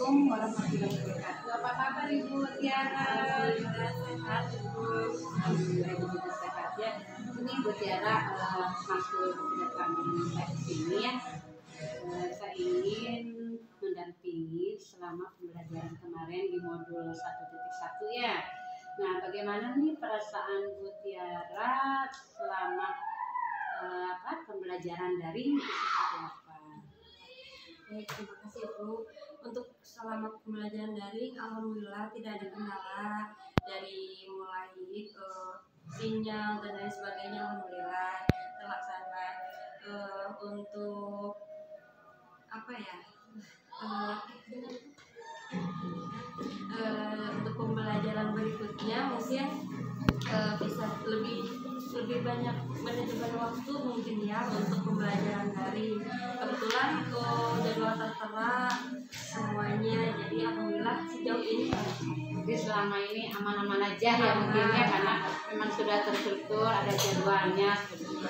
Assalamualaikum warahmatullahi wabarakatuh. Apa kabar Ibu Tiara? Sehat, Ibu. Alhamdulillah Ibu juga sehat ya. Ini Ibu Tiara masuk kedatangan saya di sini ya. Saya ingin mendampingi selama pembelajaran kemarin di modul 1.1 ya. Nah, bagaimana nih perasaan Bu Tiara selama pembelajaran daring itu seperti apa? Baik, terima kasih Bu. Untuk selama pembelajaran daring, alhamdulillah tidak ada kendala dari mulai sinyal dan lain sebagainya, alhamdulillah terlaksana. Untuk apa ya? Untuk pembelajaran berikutnya mungkin bisa lebih banyak manajemen waktu mungkin ya untuk pembelajaran daring. Kebetulan jadwal tertera semuanya, jadi alhamdulillah sejauh ini Jadi selama ini aman-aman aja ya mungkin ya, karena memang sudah terstruktur, ada jadwalnya seperti itu.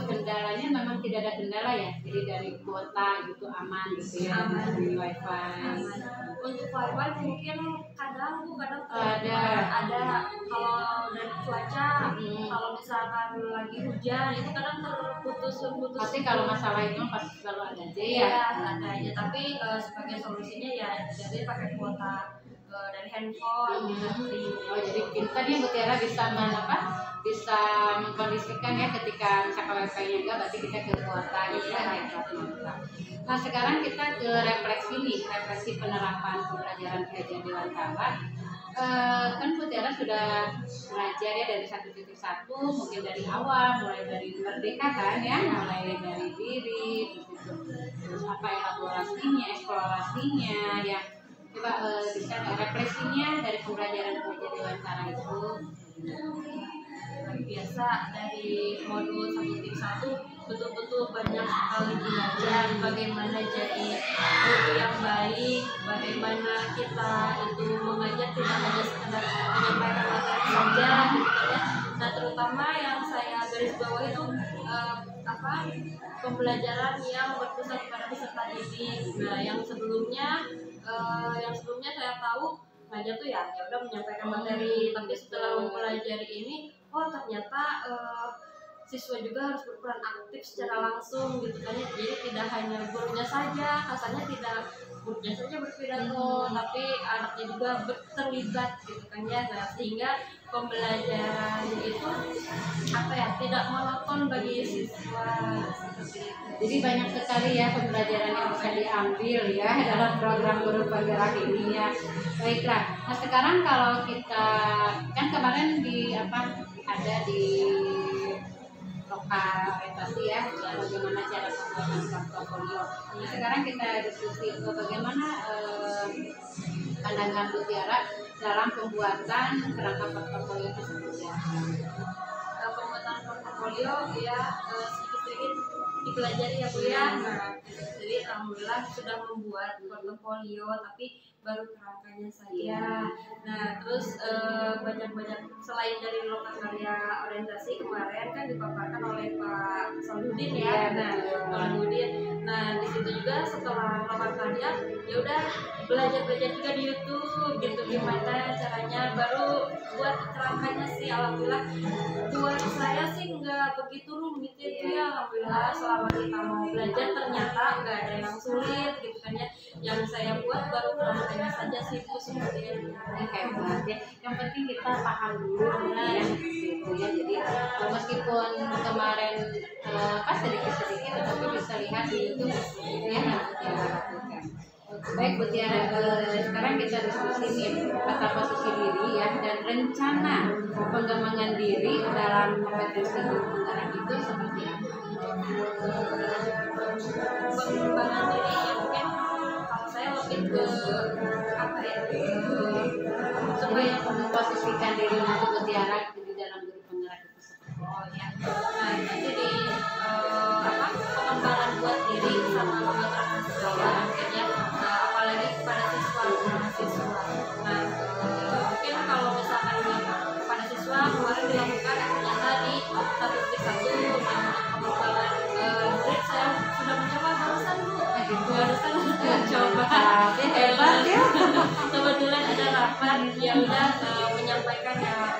Kendalanya memang tidak ada kendala ya, jadi dari kuota gitu aman gitu ya, aman. di wifi. Untuk wifi mungkin kadang ada kalau dari cuaca, kalau misalkan lagi hujan itu kadang terputus. Pasti kalau masalah itu pasti selalu ada aja ya. Iya, ada aja, tapi sebagai solusinya ya jadi pakai kuota dari handphone gitu. Jadi kita nih Bu Tiara bisa mengkondisikan ya, ketika misalkan wifi-nya enggak berarti kita ke kuota gitu ya, Nah, sekarang kita ke refleksi penerapan pembelajaran kajian Dewantara. Kan Bu Tiara sudah belajar ya dari 1.1, mungkin dari awal, mulai dari merdeka kan ya, mulai dari diri, terus apa elaborasinya, eksplorasinya ya. Coba bisa refleksinya dari pembelajaran kajian Dewantara itu. Biasa dari modul 1.1 betul-betul banyak sekali belajar bagaimana jadi guru yang baik, bagaimana kita itu mengajar tidak hanya sekedar menyampaikan materi saja gitu ya. Nah, terutama yang saya garis bawah itu pembelajaran yang berpusat pada peserta didik. Nah, yang sebelumnya saya tahu ngajar tuh ya udah menyampaikan materi, tapi setelah mempelajari ini ternyata siswa juga harus berperan aktif secara langsung gitu kan ya. Jadi tidak hanya gurunya saja, kasarnya tidak gurunya saja berpidato, tapi anaknya juga terlibat gitu kan ya. Nah, sehingga pembelajaran itu tidak monoton bagi siswa seperti itu. Jadi banyak sekali ya pembelajaran yang bisa diambil ya dalam program guru penggerak ini ya. Baiklah. Nah, sekarang kalau kita kan kemarin ada di lokal orientasi ya, bagaimana cara pembuatan portofolio. Nah, sekarang kita diskusi bagaimana pandangan Bu Tiara dalam pembuatan kerangka portofolio itu seperti apa. Pembuatan portofolio ya sedikit-sedikit dipelajari ya Bu ya. Nah, jadi alhamdulillah sudah membuat portofolio, tapi baru kerangkanya saja. Nah, terus banyak selain dari lokal karya orientasi kemarin kan dipaparkan oleh Pak Saludin ya. Nah, Saludin. Nah, di situ juga setelah lokal karya ya udah belajar juga di YouTube gitu gimana caranya, baru buat kerangkanya sih alhamdulillah buat saya sih nggak begitu rumit ya. Alhamdulillah selama kita mau belajar ternyata nggak ada yang sulit gitu kan ya. Yang saya buat baru kerangkanya saja sih Bu, seperti itu. Hebat ya. Yang penting kita paham dulu ya gitu ya. Jadi meskipun kemarin sedikit tetapi bisa lihat di YouTube ya yang kita lakukan. Baik Bu Tiara, sekarang kita diskusi nih peta posisi diri ya dan rencana pengembangan diri dalam kompetensi guru penggerak itu seperti apa? Pengembangan diri ya mungkin kalau saya lebih ke supaya memposisikan diri untuk Bu Tiara di dalam guru penggerak itu seperti apa? Nah, nanti di pengembangan buat diri sama pembuatan saya akhirnya apalagi kepada siswa. Nah, mungkin kalau misalkan kepada siswa kemarin dilakukan ternyata di 1.1 pengembangan grade saya sudah mencoba barusan Bu. Barusan coba. ya udah menyampaikan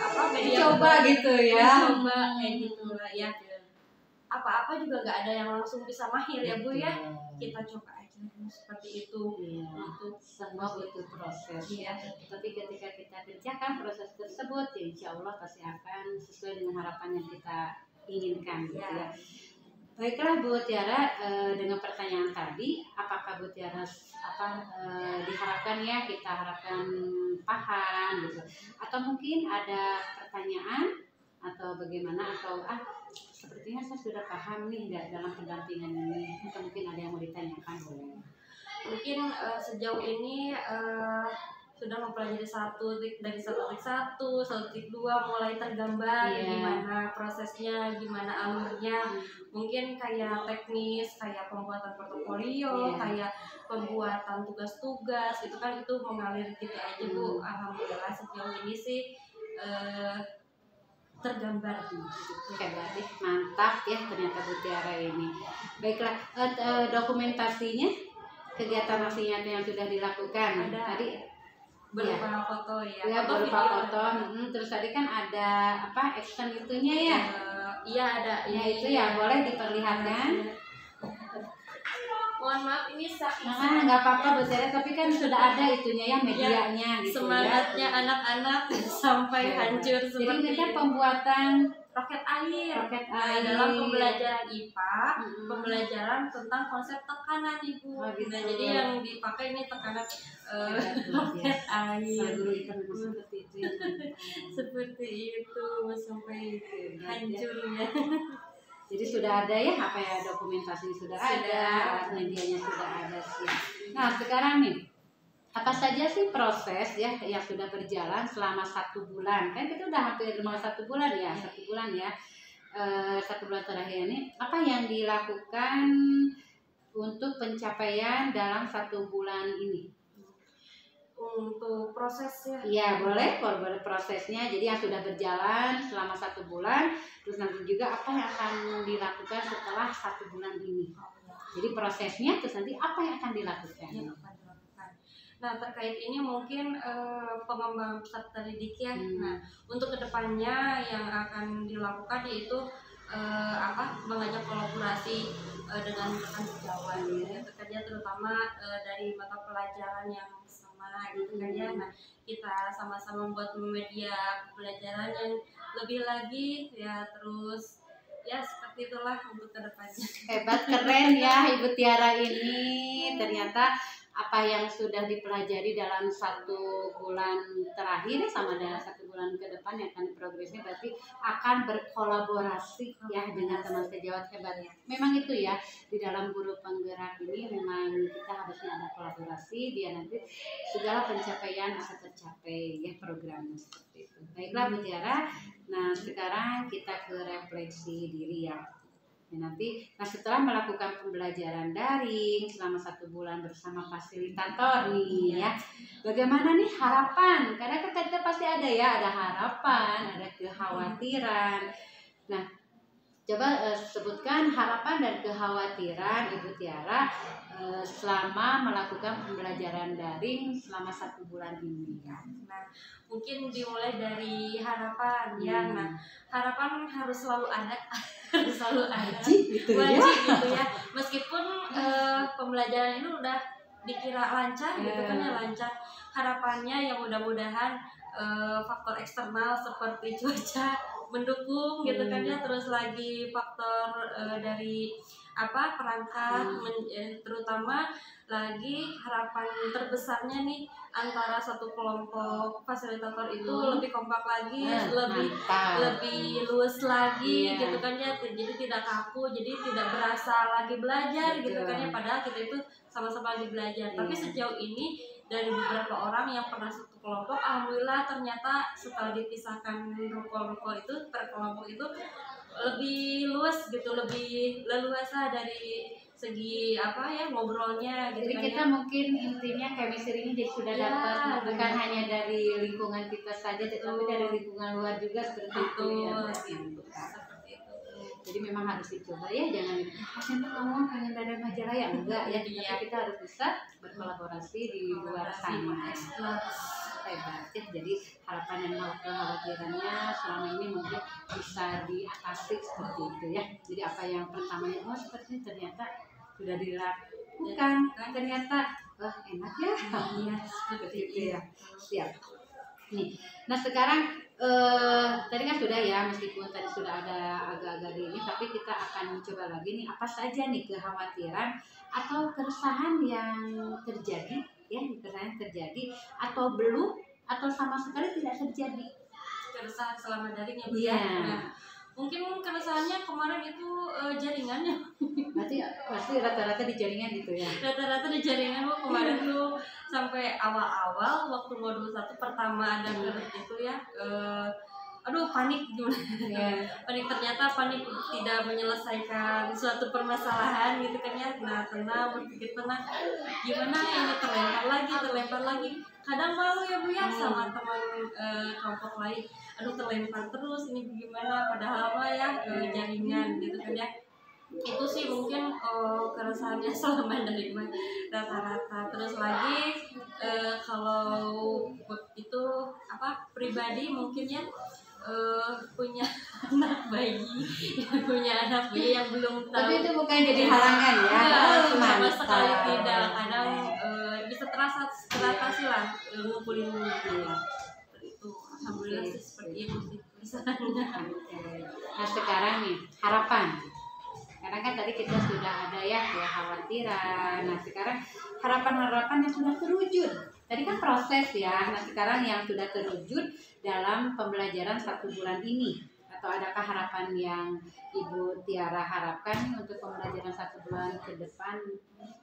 apa media coba gitu ya. coba kayak gitu lah ya. Apa-apa juga nggak ada yang langsung bisa mahir ya Bu ya. Kita coba aja seperti itu. Iya, Gitu. semua butuh proses. Iya. Tapi ketika kita kerjakan proses tersebut, ya insya Allah pasti akan sesuai dengan harapan yang kita inginkan gitu ya. Baiklah Bu Tiara, dengan pertanyaan tadi, apakah Bu Tiara diharapkan ya kita harapkan paham gitu, atau mungkin ada pertanyaan atau bagaimana, atau sepertinya saya sudah paham nih dalam pendampingan ini, atau mungkin ada yang mau ditanyakan boleh. Mungkin sejauh ini sudah mempelajari dari 1.1, 1.2 mulai tergambar gimana prosesnya, gimana alurnya. Mungkin kayak teknis, kayak pembuatan portofolio, kayak pembuatan tugas-tugas, itu kan itu mengalir gitu aja Bu. Alhamdulillah sejauh ini sih tergambar gitu. Hebat, mantap ya ternyata Bu Tiara ini. Baiklah, dokumentasinya, kegiatan aksinya yang sudah dilakukan ada tadi berupa foto ya, berupa foto. Terus tadi kan ada action itunya ya. Iya ada. Ya itu ya, boleh diperlihatkan. Mohon maaf ini nggak apa-apa Bu Tiara, tapi kan sudah ada itunya ya, medianya gitu. Semangatnya ya. Anak-anak sampai hancur seperti jadi kita pembuatan roket air. Dalam pembelajaran IPA, pembelajaran tentang konsep tekanan Ibu. gitu. Nah, jadi yang dipakai ini tekanan roket air. Guru itu memang seperti itu. Seperti itu sampai hancur ya. Jadi sudah ada ya, dokumentasi sudah ada, medianya sudah ada sih. Nah sekarang nih, apa saja sih proses ya yang sudah berjalan selama 1 bulan? Kan kita udah hampir mau 1 bulan ya, 1 bulan ya. 1 bulan terakhir ini, apa yang dilakukan untuk pencapaian dalam 1 bulan ini? Untuk prosesnya? Iya boleh prosesnya. Jadi yang sudah berjalan selama 1 bulan, terus nanti juga apa yang akan dilakukan setelah 1 bulan ini. Jadi prosesnya, terus nanti apa yang akan dilakukan? Nah terkait ini mungkin pengembangan peserta didik ya. Nah untuk kedepannya yang akan dilakukan yaitu mengajak kolaborasi dengan rekan sejawat ya, bekerja terutama dari mata pelajaran yang sama gitu kan ya. Nah kita sama-sama membuat media pembelajaran yang lebih lagi ya, terus ya seperti itulah untuk kedepannya. Hebat, keren ya Ibu Tiara ini. Ternyata apa yang sudah dipelajari dalam 1 bulan terakhir sama dengan 1 bulan ke depan yang akan diprogresnya, berarti akan berkolaborasi ya dengan teman sejawat. Hebat ya. Memang itu ya, di dalam guru penggerak ini memang kita harusnya ada kolaborasi biar nanti segala pencapaian bisa tercapai ya, programnya seperti itu. Baiklah Bu Tiara, nah sekarang kita ke refleksi diri ya. Nah setelah melakukan pembelajaran daring selama 1 bulan bersama fasilitator nih ya, bagaimana nih harapan? Karena kita pasti ada ya, ada harapan, ada kekhawatiran. Nah coba sebutkan harapan dan kekhawatiran Ibu Tiara selama melakukan pembelajaran daring selama 1 bulan ini. Nah mungkin dimulai dari harapan ya. Nah harapan harus selalu ada. Wajib gitu ya. Meskipun pembelajaran ini udah dikira lancar gitu kan ya, lancar. Harapannya yang mudah-mudahan faktor eksternal seperti cuaca mendukung gitu kan ya, terus lagi faktor dari perangkat terutama lagi harapan terbesarnya nih antara satu kelompok fasilitator itu lebih kompak lagi, lebih luas lagi gitu kan ya, jadi tidak kaku, jadi tidak berasa lagi belajar gitu kan ya, padahal kita itu sama-sama lagi belajar. Tapi sejauh ini dari beberapa orang yang pernah satu kelompok, alhamdulillah ternyata setelah dipisahkan rukol-rukol itu per kelompok itu lebih luas gitu, lebih leluasa dari segi ngobrolnya gitu. Jadi kan kita mungkin intinya chemistry-nya jadi sudah dapat, bukan hanya dari lingkungan kita saja, tetapi dari lingkungan luar juga seperti itu ya. Seperti itu. Jadi memang harus dicoba ya, jangan kamu pengen dari majalah ya, enggak ya, tapi kita harus bisa berkolaborasi di luar sana. hebat ya. Jadi harapan dan kekhawatirannya selama ini mungkin bisa diatasi seperti itu ya. Jadi apa yang pertamanya seperti ini ternyata sudah dilakukan, ternyata enak ya. Iya, Seperti itu ya. Siap. Nih, nah sekarang tadi kan sudah ya, meskipun tadi sudah ada agak-agak ini, tapi kita akan coba lagi nih apa saja nih kekhawatiran atau keresahan yang terjadi ya, keresahan terjadi atau belum atau sama sekali tidak terjadi. Keresahan selama daring ya Bu. Iya. Nah, mungkin keresahannya kemarin itu jaringannya. Pasti rata-rata di jaringan gitu ya. Rata-rata di jaringan Bu kemarin tuh sampai awal-awal waktu modul 1 pertama ada kerut itu ya, aduh panik gimana ya. panik tidak menyelesaikan suatu permasalahan gitu kan ya. Nah tenang, berpikir tenang, gimana ini terlempar lagi kadang malu ya Bu ya sama teman kelompok lain, aduh terlempar terus ini gimana padahal mah ya jaringan gitu kan ya. Itu sih mungkin keresahannya selama dari rata-rata. Terus lagi kalau itu apa pribadi mungkin ya punya anak bayi yang belum tahu. Tapi itu bukan jadi halangan ya. Sama sekali tidak. Kadang bisa teratasi lah ngumpulin ya. Itu alhamdulillah sih seperti itu sih keresahannya. Nah sekarang nih harapan. Karena kan tadi kita sudah ada ya kekhawatiran. Nah sekarang harapan-harapan yang sudah terwujud. Tadi kan proses ya. Nah sekarang yang sudah terwujud dalam pembelajaran 1 bulan ini. Atau adakah harapan yang Ibu Tiara harapkan untuk pembelajaran 1 bulan ke depan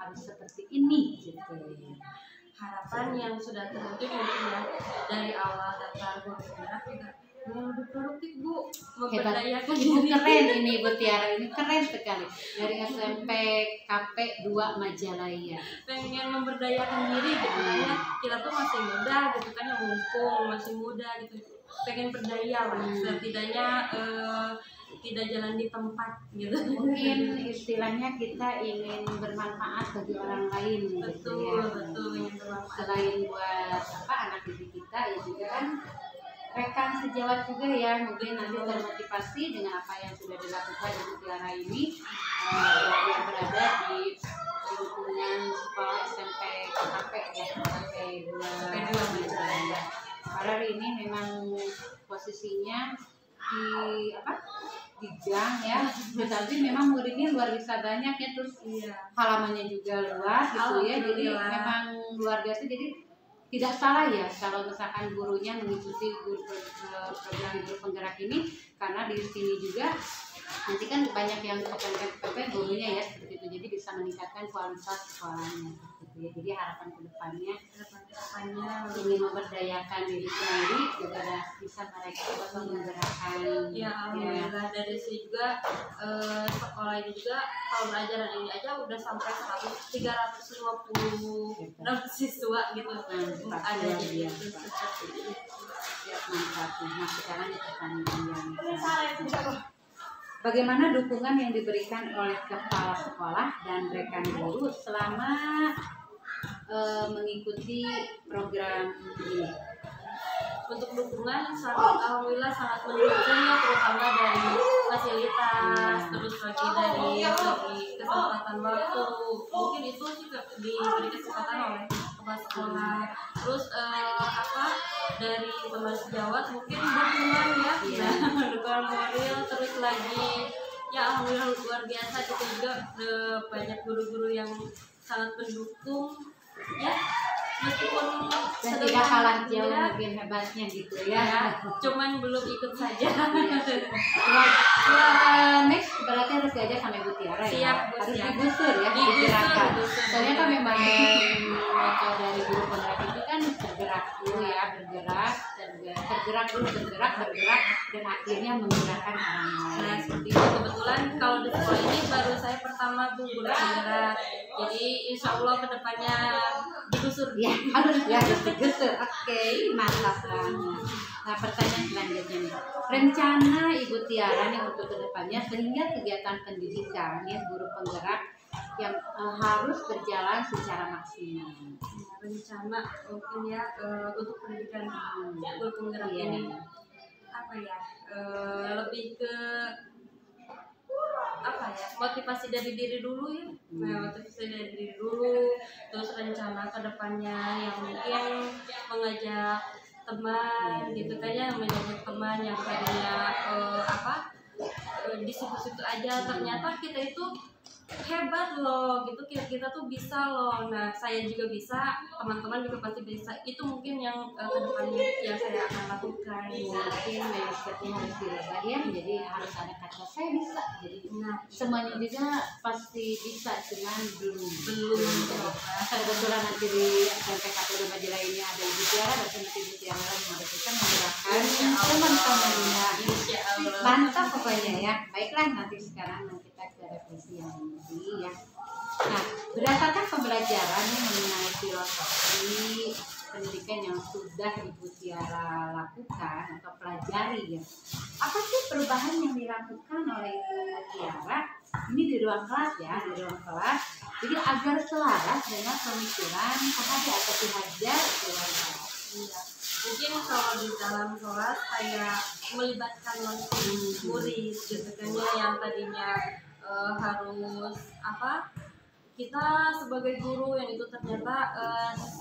harus seperti ini gitu. Harapan yang sudah terwujud mungkin ya dari awal daftar guru penggerak juga lebih produktif Bu, memberdayakan diri. Keren ini Ibu Tiara, ini keren sekali. Dari SMP KP 2 Majalaya. Pengen memberdayakan diri gitu ya. Kita tuh masih muda gitu kan, yang mumpung masih muda gitu. Pengen berdaya lah, setidaknya tidak jalan di tempat gitu. Mungkin istilahnya kita ingin bermanfaat bagi orang lain gitu ya. Betul, ingin bermanfaat. Selain buat anak didik kita ya juga kan rekan sejawat juga ya, mungkin nanti termotivasi dengan apa yang sudah dilakukan Ibu Tiara ini yang berada di lingkungan sekolah SMP KP ya, SMP 2 Majalaya. Padahal ini memang posisinya di gang ya, tetapi memang muridnya luar biasa banyak ya, terus halamannya juga luas gitu ya, jadi memang luar biasa. Jadi tidak salah ya kalau misalkan gurunya mengikuti program guru penggerak ini, karena di sini juga nanti kan banyak yang kepengen gurunya ya seperti itu, jadi bisa meningkatkan kualitas sekolahnya gitu ya. Jadi harapan kedepannya ingin memberdayakan diri sendiri juga bisa mereka menggerakkan ya alhamdulillah. Dari sini juga sekolah ini juga tahun ajaran ini aja udah sampai 350 siswa gitu. Ada dia mantap. Nah sekarang itu pertanyaan yang bagaimana dukungan yang diberikan oleh kepala sekolah dan rekan guru selama mengikuti program ini? Untuk dukungan alhamdulillah sangat mendukung ya, terutama dari fasilitas, terus lagi dari kesempatan waktu. Mungkin itu sih diberi kesempatan oleh kepala sekolah. Terus dari teman sejawat mungkin dukungan ya, dukungan moral, terus lagi ya alhamdulillah luar biasa gitu juga banyak guru-guru yang sangat mendukung ya, meskipun dan tidak kalah jauh mungkin hebatnya gitu ya, cuman belum ikut saja. Next berarti harus diajak sama Ibu Tiara ya. Siap, harus siap. Digusur ya, digerakkan. Soalnya kan memang moto dari guru penggerak itu kan bergerak dulu ya, bergerak dan akhirnya menggerakkan orang lain. Nah seperti itu. Kebetulan kalau di sekolah ini baru saya pertama guru penggerak, jadi insya Allah kedepannya digusur ya, harus digusur. Oke, mantap banget. Nah pertanyaan selanjutnya nih, rencana Ibu Tiara nih untuk kedepannya sehingga kegiatan pendidikan ya guru penggerak yang harus berjalan secara maksimal. Rencana mungkin ya untuk pendidikan guru penggerak Iya. ini apa ya, lebih ke apa ya, motivasi dari diri dulu ya. Nah, motivasi dari diri dulu, terus rencana ke depannya yang mungkin mengajak teman gitu kan ya, mengajak teman yang tadinya di situ-situ aja, ternyata kita itu hebat loh gitu, kita tuh bisa loh. Nah, saya juga bisa, teman-teman juga pasti bisa. Itu mungkin yang kedepannya yang saya akan lakukan. Mungkin mindsetnya harus dirubah ya, jadi harus ada kata saya bisa. Jadi Nah, semuanya juga pasti bisa, cuman belum kebetulan nanti di MPKP Majalah ini ada Ibu Tiara dan nanti Ibu Tiara harus bisa menggerakkan teman-temannya. Insya Allah. Mantap pokoknya ya. Baiklah, nanti sekarang kita ke revisi yang ini ya. Nah, berdasarkan pembelajaran yang mengenai filosofi pendidikan yang sudah Ibu Tiara lakukan atau pelajari ya, apa sih perubahan yang dilakukan oleh Ibu Tiara ini di ruang kelas ya, di ruang kelas, jadi agar selaras dengan pemikiran KHD atau Ki-Hajar di ruang kelas. Iya. Mungkin kalau di dalam kelas kayak melibatkan langsung murid gitu kan ya, yang tadinya harus apa, kita sebagai guru yang itu ternyata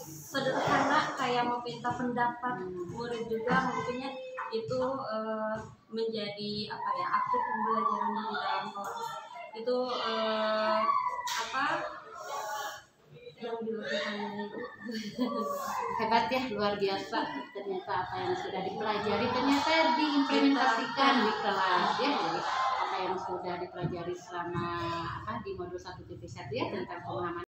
sederhana kayak meminta pendapat murid juga, mungkinnya itu menjadi apa ya, aktif pembelajaran di dalam kelas itu apa yang dilakukannya itu. Hebat ya, luar biasa. Ternyata apa yang sudah dipelajari ternyata diimplementasikan di kelas ya. Jadi apa yang sudah dipelajari selama di modul 1.1 ya tentang pemahaman